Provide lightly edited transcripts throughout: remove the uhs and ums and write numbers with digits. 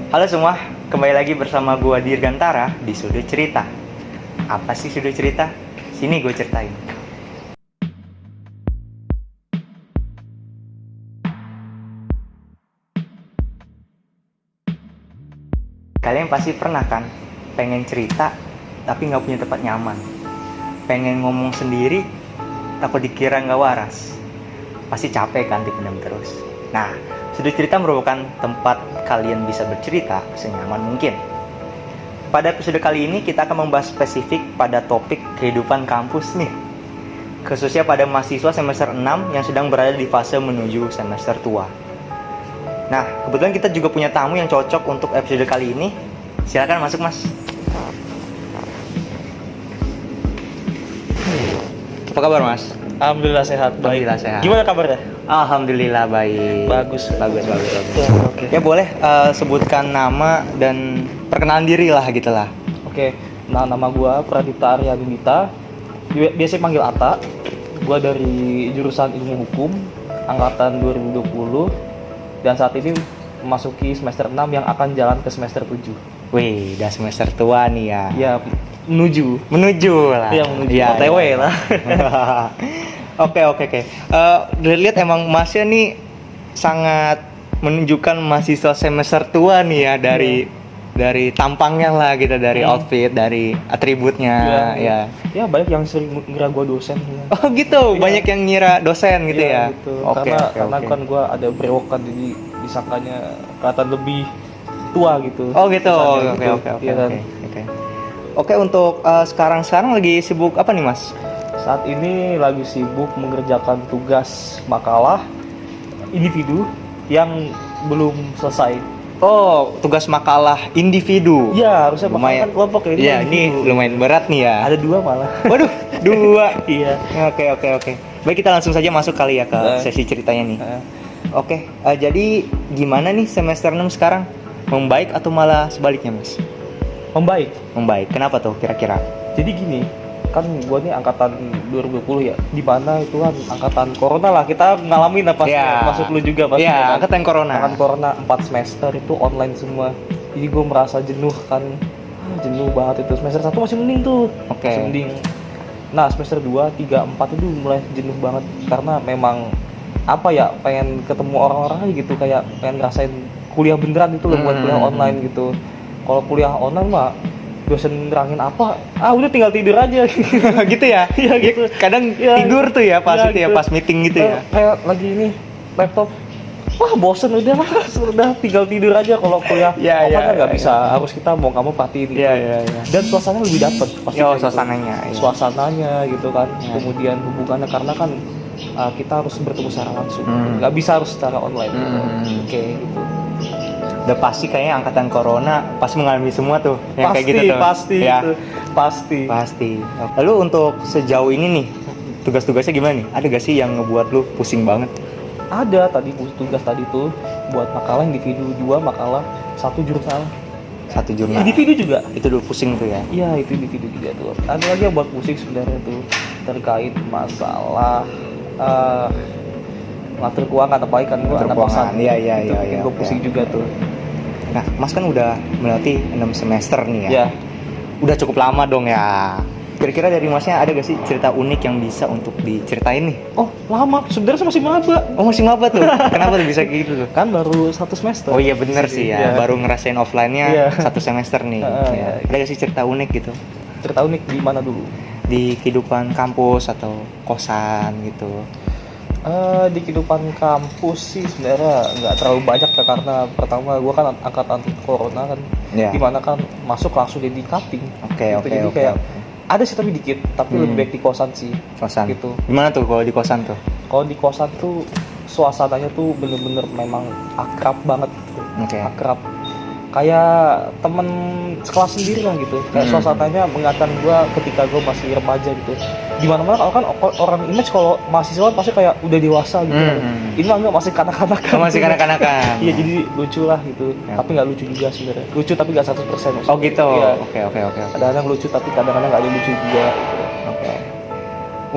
Halo semua, kembali lagi bersama gua Dirgantara di Sudut Cerita. Apa sih Sudut Cerita? Sini gue ceritain. Kalian pasti pernah kan pengen cerita tapi nggak punya tempat nyaman. Pengen ngomong sendiri takut dikira nggak waras. Pasti capek kan dipendam terus. Nah, Sudut Cerita merupakan tempat kalian bisa bercerita senyaman mungkin. Pada episode kali ini kita akan membahas spesifik pada topik kehidupan kampus nih. Khususnya pada mahasiswa semester 6 yang sedang berada di fase menuju semester tua. Nah, kebetulan kita juga punya tamu yang cocok untuk episode kali ini. Silakan masuk, Mas. Apa kabar, Mas? Alhamdulillah sehat. Baik. Alhamdulillah sehat. Gimana kabarnya? Alhamdulillah baik. Bagus. Bagus. Oke. Ya boleh sebutkan nama dan perkenalan diri lah gitu lah. Oke. Nah, nama gua Pradipta Arya Bimita. Biasa panggil Ata. Gua dari jurusan Ilmu Hukum angkatan 2020 dan saat ini memasuki semester 6 yang akan jalan ke semester 7. Wih, udah semester tua nih ya. Ya, menuju lah. Iya, menuju Ya, OTW ya. lah. Oke. Lihat emang Masnya nih sangat menunjukkan mahasiswa semester tua nih ya dari tampangnya lah gitu, dari outfit, dari atributnya ya. Ya, banyak yang sering ngira gua dosen ya. Oh gitu, Iya. banyak yang ngira dosen gitu ya. Gitu. Oke. Karena kan gua ada brewokan jadi disangkanya kelihatan lebih tua gitu. Oh gitu. Misalnya Oke. Iya kan? Oke, untuk sekarang lagi sibuk apa nih, Mas? Saat ini lagi sibuk mengerjakan tugas makalah individu yang belum selesai. Oh, tugas makalah individu. Ya, harusnya Lumayan. makalah kan kelompok ya. Iya, ini lumayan berat nih ya. Ada 2 malah. Waduh, 2. Iya. Oke. Baik, kita langsung saja masuk kali ya ke sesi ceritanya nih. Oke, jadi gimana nih semester 6 sekarang? Membaik atau malah sebaliknya, Mas? Membaik. Kenapa tuh kira-kira? Jadi gini, kan gua nih angkatan 2020 ya. Di mana itu kan angkatan corona lah. Kita ngalamin apa sih? Masuk lu juga pasti. Iya, kan? angkatan corona. Angkatan corona 4 semester itu online semua. Jadi gua merasa jenuh kan. Jenuh banget itu. Semester 1 masih mending tuh. Oke. Masih mending. Nah, semester 2, 3, 4 itu mulai jenuh banget karena memang apa ya, pengen ketemu orang-orang aja gitu, kayak pengen ngerasain kuliah beneran itu loh, buat kuliah online gitu. Kalau kuliah online mah dosen nerangin apa, udah tinggal tidur aja. Gitu ya? Iya gitu. Kadang Ya, tidur tuh ya pas ya, itu ya, gitu. pas meeting gitu ya. Kayak lagi ini laptop, wah bosen udah tinggal tidur aja. Kalau kuliah offline kan nggak bisa, harus kita mau kamu perhatiin gitu. Iya. Dan suasananya lebih dapet pasti. Oh, kayak suasananya. gitu. Iya. Suasananya gitu kan. Ya. Kemudian hubungannya karena kan kita harus bertemu secara langsung, nggak bisa harus secara online. Oke, gitu. Udah pasti kayaknya angkatan corona pasti mengalami semua tuh yang kayak gitu tuh. Pasti Ya. itu. Pasti. Lalu untuk sejauh ini nih, tugas-tugasnya gimana nih? Ada gak sih yang ngebuat lu pusing banget? Ada tadi tugas tadi tuh buat makalah individu, 2 makalah, 1 jurnal. Satu jurnal. Individu juga. Itu dulu pusing tuh ya. Iya, itu individu juga tuh. Ada lagi yang buat pusing sebenarnya tuh terkait masalah ngatur keuangan, apalagi kan gua Ngatur anak keuangan. kosan. Iya, Itu bikin gua pusing juga tuh. Nah, Mas kan udah melewati 6 semester nih ya. Ya. Udah cukup lama dong ya. Kira-kira dari Masnya ada gak sih cerita unik yang bisa untuk diceritain nih? Oh, lama. Sebenarnya masih maba. Oh, masih ngapa tuh? Kenapa tuh bisa kayak gitu tuh? Kan baru 1 semester. Oh iya bener sih ya, Iya. baru ngerasain offline-nya Iya. 1 semester nih. Ya. Ada gak sih cerita unik gitu? Cerita unik di mana dulu? Di kehidupan kampus atau kosan gitu. Di kehidupan kampus sih sebenarnya nggak terlalu banyak ya, karena pertama gue kan angkatan corona kan, Iya. dimana kan masuk langsung jadi cutting. Oke. Jadi kayak ada sih tapi dikit, tapi lebih baik di kosan sih. Kosan. Gitu. Gimana tuh kalau di kosan tuh? Kalau di kosan tuh suasananya tuh bener-bener memang akrab banget gitu. Oke. Akrab. Kayak temen sekelas sendiri lah gitu. Kayak suasananya mengingatkan gue ketika gue masih remaja gitu. Dimana-mana kalau kan orang image kalau mahasiswa pasti kayak udah dewasa gitu. Ini mah enggak, masih kanak-kanakan. Masih kanak-kanakan. Iya, jadi lucu lah gitu. Ya. Tapi nggak lucu juga sebenarnya. Lucu tapi nggak 100%. Oh gitu. Iya. Oke. Kadang-kadang lucu tapi kadang-kadang nggak ada lucu juga. Oke.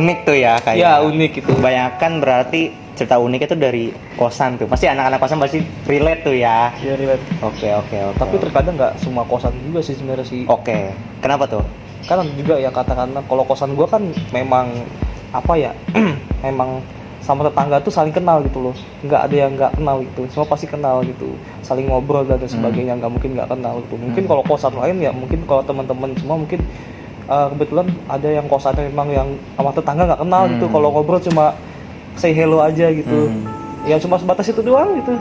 Unik tuh ya kayak. Iya, unik gitu. Kebanyakan berarti cerita uniknya tuh dari kosan tuh. Pasti anak-anak kosan pasti relate tuh ya. Ya relate. Oke. Tapi terkadang nggak semua kosan juga sih sebenarnya sih. Oke. Kenapa tuh? Kan juga ya katakanlah kalau kosan gua kan memang apa ya memang sama tetangga tuh saling kenal gitu loh, nggak ada yang nggak kenal gitu, semua pasti kenal gitu, saling ngobrol dan sebagainya, nggak mungkin nggak kenal gitu. Mungkin kalau kosan lain ya mungkin kalau teman-teman semua mungkin kebetulan ada yang kosannya memang yang sama tetangga nggak kenal gitu, kalau ngobrol cuma say hello aja gitu, ya cuma sebatas itu doang gitu,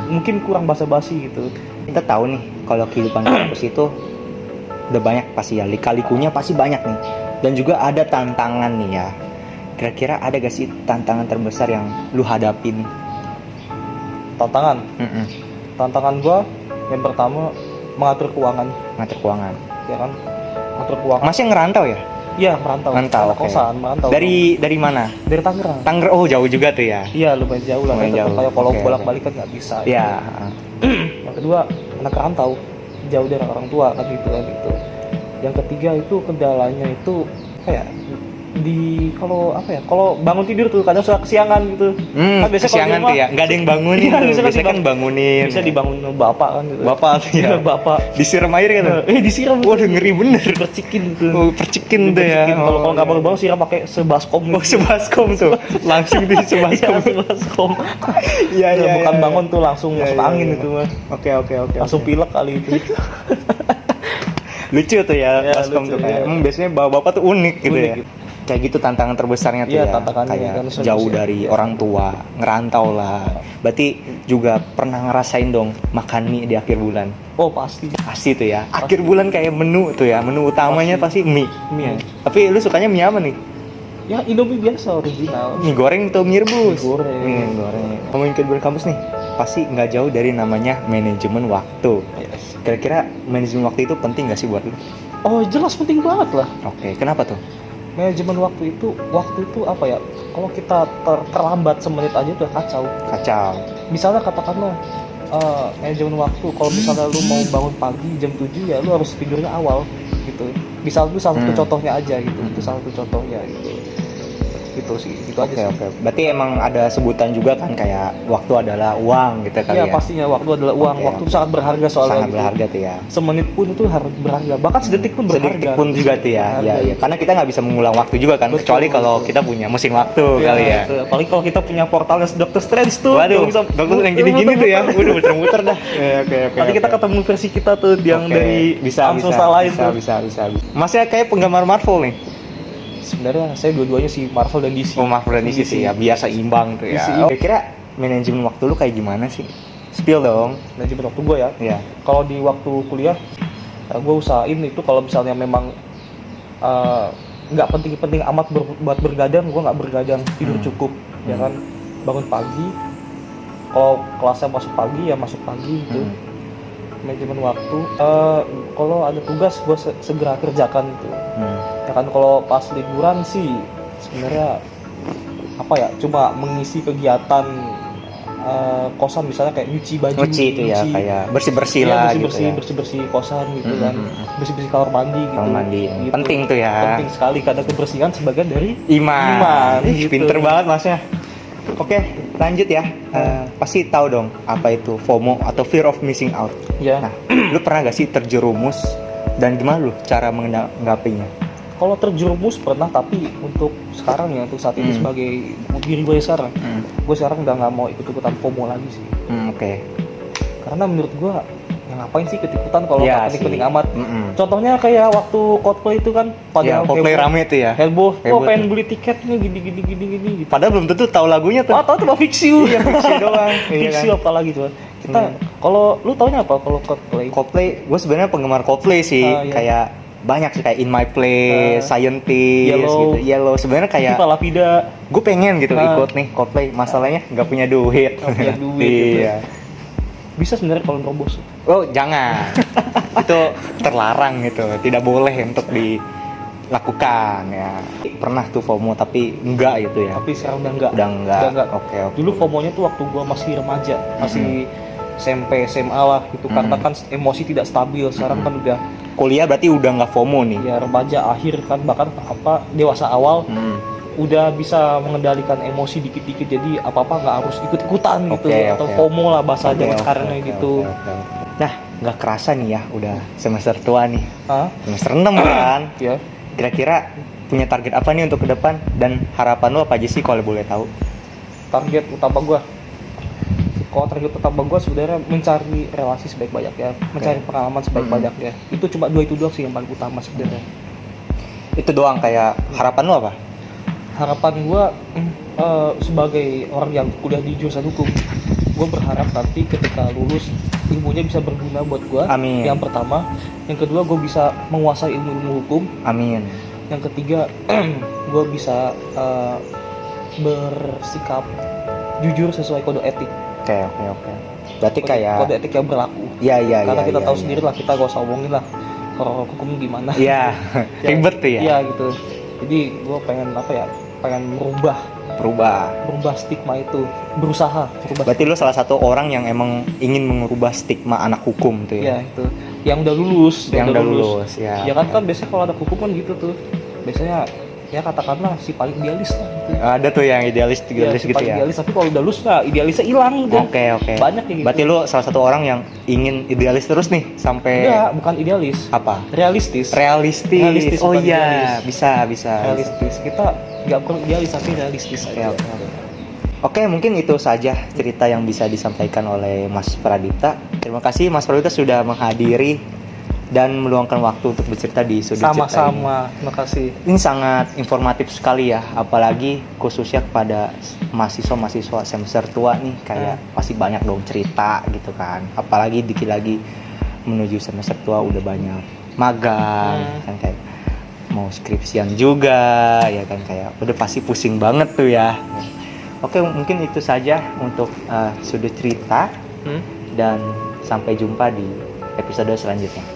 mungkin kurang basa-basi gitu. Kita tahu nih kalau kehidupan kampus itu udah banyak pasti ya, lika-likunya pasti banyak nih, dan juga ada tantangan nih ya. Kira-kira ada gak sih tantangan terbesar yang lu hadapi nih? Tantangan gua yang pertama mengatur keuangan. Ngatur keuangan. Ya kan? Mengatur keuangan. Masih ngerantau ya? Iya, merantau. Oke. Kosan, merantau. Dari mana? Dari Tangerang. Tangerang. Oh, jauh juga tuh ya. Iya, lumayan jauh lah. Lumayan jauh. Kayak kalau Oke. bolak-balik kan nggak bisa. Ya. Yang kedua, anak rantau, jauh dari orang tua kan gitu. Yang ketiga itu kendalanya itu kayak kalau bangun tidur tuh kadang suka kesiangan gitu. Kan biasanya Kesiangan tuh ya. Nggak ada yang bangunin tuh. Biasanya kan bangunin. Bisa dibangun bapak kan gitu. Bapak tuh ya. Bapak. Disiram air kan? Disiram. Waduh, ngeri bener. Percikin gitu. Oh, percikin tuh ya. Kalau nggak bangun siram pakai sebaskom. Oh, sebaskom tuh. Langsung di sebaskom. Sebaskom. Iya. Bukan bangun tuh langsung masuk angin itu mah. Oke. Langsung pilek kali itu. Lucu tuh ya, baskom lucu, tuh kayak. iya. Biasanya bapak-bapak tuh unik gitu Unik ya. gitu. Kayak gitu tantangan terbesarnya tuh Iya, ya. tantangannya Kayak kan serius jauh ya. dari orang tua, ngerantau lah. Berarti juga pernah ngerasain dong makan mie di akhir bulan. Oh pasti. Pasti tuh ya. Akhir bulan kayak menu tuh ya. Menu utamanya pasti mie. Mie. Tapi lu sukanya mie apa nih? Ya Indomie biasa original. Mie goreng atau mie rebus? Mie goreng. Mie goreng. Ngomongin kehidupan kampus nih, pasti nggak jauh dari namanya manajemen waktu. Yes. Kira-kira manajemen waktu itu penting nggak sih buat lu? Oh jelas penting banget lah. Oke, kenapa tuh? Manajemen waktu itu apa ya? Kalau kita terlambat semenit aja udah kacau. Kacau. Misalnya katakanlah manajemen waktu, kalau misalnya lu mau bangun pagi jam 7 ya lu harus tidurnya awal gitu. Misal itu salah satu contohnya aja gitu. Itu salah satu contohnya gitu. Gitu sih, gitu aja sih. Oke. Berarti emang ada sebutan juga kan kayak waktu adalah uang gitu kali Iya ya? pastinya waktu adalah uang. Oke, Waktu sangat berharga soalnya. Sangat gitu. berharga tuh ya. Semenit pun itu harus berharga, bahkan sedetik pun berharga. Sedetik pun juga tuh ya. Berharga. Iya. Karena kita nggak bisa mengulang waktu juga kan, Betul, kecuali kalau betul. kita punya mesin waktu kali ya. Betul. Apalagi kalau kita punya portalnya Dr. Strange tuh. Waduh, Bisa dokter yang gini-gini tuh ya. Waduh, muter-muter dah. Oke. Nanti kita ketemu versi kita tuh yang Oke, dari bisa. lain tuh. Bisa. Masnya kayak penggemar Marvel nih. Sebenarnya saya dua-duanya sih Marvel dan DC. Oh, Marvel dan DC sih ya, biasa imbang tuh ya. DC. Kira-kira manajemen waktu lu kayak gimana sih? Spill dong. Manajemen waktu gue ya. Iya. Kalau di waktu kuliah, gue usahain itu kalau misalnya memang nggak penting-penting amat buat bergadang, gue nggak bergadang, tidur cukup, ya kan. Bangun pagi. Kalau kelasnya masuk pagi ya masuk pagi gitu. Manajemen waktu. Kalau ada tugas gue segera kerjakan gitu. Ya kan kalau pas liburan sih sebenarnya apa ya, cuma mengisi kegiatan kosan misalnya kayak nyuci baju, Nyuci itu ya, kayak bersih-bersih lah gitu ya. bersih kosan gitu kan, bersih kamar mandi gitu. Kamar mandi. Gitu. Penting tuh ya. Penting sekali karena kebersihan sebagian dari Iman. gitu. Pinter banget masnya. Oke, lanjut ya. Pasti tahu dong apa itu FOMO atau fear of missing out. Ya. Nah, lu pernah gak sih terjerumus dan gimana lu cara menanggapinya? Kalau terjerumus pernah, tapi untuk sekarang ya, untuk saat ini sebagai diri gue sekarang, gue sekarang udah nggak mau ikut-ikutan FOMO lagi sih. Oke. Karena menurut gue, ya ngapain sih ikut-ikutan kalau Ya nggak penting-penting sih. amat. Contohnya kayak waktu Coldplay itu kan, Ya, Coldplay rame tuh ya. heboh, Heboh pengen tuh. beli tiketnya gini gitu. Padahal belum tentu tahu lagunya tuh. Oh, tahu tuh Fix You. Iya, Fix You doang. Iya Fix You kan? apa lagi tuh? Kita, kalau lu taunya apa kalau Coldplay? Coldplay, gue sebenarnya penggemar Coldplay sih. Iya. Kayak banyak sih kayak In My Place, Scientist, Yellow. gitu. Yellow. Sebenarnya kayak Viva La Vida. gue pengen gitu ikut nih Coldplay. Masalahnya nggak punya duit. Nggak punya duit, gitu. Iya. Bisa sebenarnya kalau nerobos. Oh jangan. Itu terlarang gitu. Tidak boleh untuk dilakukan ya. Pernah tuh FOMO tapi enggak gitu ya. Tapi sekarang udah enggak. Udah enggak. Enggak. Oke. Dulu FOMO-nya tuh waktu gua masih remaja, masih SMP, SMA lah gitu. Karena kan emosi tidak stabil. Sekarang kan udah Kuliah berarti udah nggak FOMO nih. ya remaja akhir kan, bahkan apa dewasa awal udah bisa mengendalikan emosi dikit-dikit, jadi apa-apa nggak harus ikut-ikutan gitu, Oke, atau oke. FOMO lah bahasa Oke, zaman oke, sekarang oke, gitu. oke. Nah, nggak kerasa nih ya, udah semester tua nih, Hah? semester 6 kan. Ya. Kira-kira punya target apa nih untuk ke depan dan harapan lu apa aja sih kalau boleh tahu? Target utama gue, kalau target utama gue sebenarnya mencari relasi sebaik-banyaknya, mencari pengalaman sebaik-banyaknya. Itu cuma dua itu doang sih yang paling utama sebenarnya. Itu doang, kayak harapan lu apa? Harapan gue sebagai orang yang kuliah di jurusan hukum, gue berharap nanti ketika lulus ilmunya bisa berguna buat gue. Amin. Yang pertama, yang kedua gue bisa menguasai ilmu hukum. Amin. Yang ketiga, gue bisa bersikap jujur sesuai kode etik. Oke. Berarti kayak Kode etik yang berlaku. Iya. Karena kita tahu iya. sendiri lah, kita gak usah omongin lah kalau hukum gimana. Iya, ribet tuh ya. Iya gitu. Jadi gue pengen merubah stigma itu, berusaha merubah. Berarti lu salah satu orang yang emang ingin mengubah stigma anak hukum tuh Iya ya. itu. Yang udah lulus. Yang udah lulus, ya. Ya kan biasanya kalau ada hukum kan gitu tuh. Biasanya ya katakanlah si paling idealis lah gitu. Ada tuh yang idealis Si gitu paling ya. idealis, tapi kalau udah lulus nah idealisnya hilang udah. Oke. Banyak yang gitu. Berarti lu salah satu orang yang ingin idealis terus nih sampai Enggak, bukan idealis. apa? Realistis. Realistis. Oh bukan iya, idealis. bisa. Realistis. Kita nggak perlu idealis tapi realistis aja. Oke, mungkin itu saja cerita yang bisa disampaikan oleh Mas Pradipta. Terima kasih Mas Pradipta sudah menghadiri dan meluangkan waktu untuk bercerita di sudut cerita ini. Sama-sama. Terima kasih. Ini sangat informatif sekali ya, apalagi khususnya kepada mahasiswa semester tua nih, kayak pasti banyak dong cerita gitu kan. Apalagi dikit lagi menuju semester tua udah banyak magang, kan kayak mau skripsian juga, ya kan kayak udah pasti pusing banget tuh ya. Oke, mungkin itu saja untuk sudut cerita dan sampai jumpa di episode selanjutnya.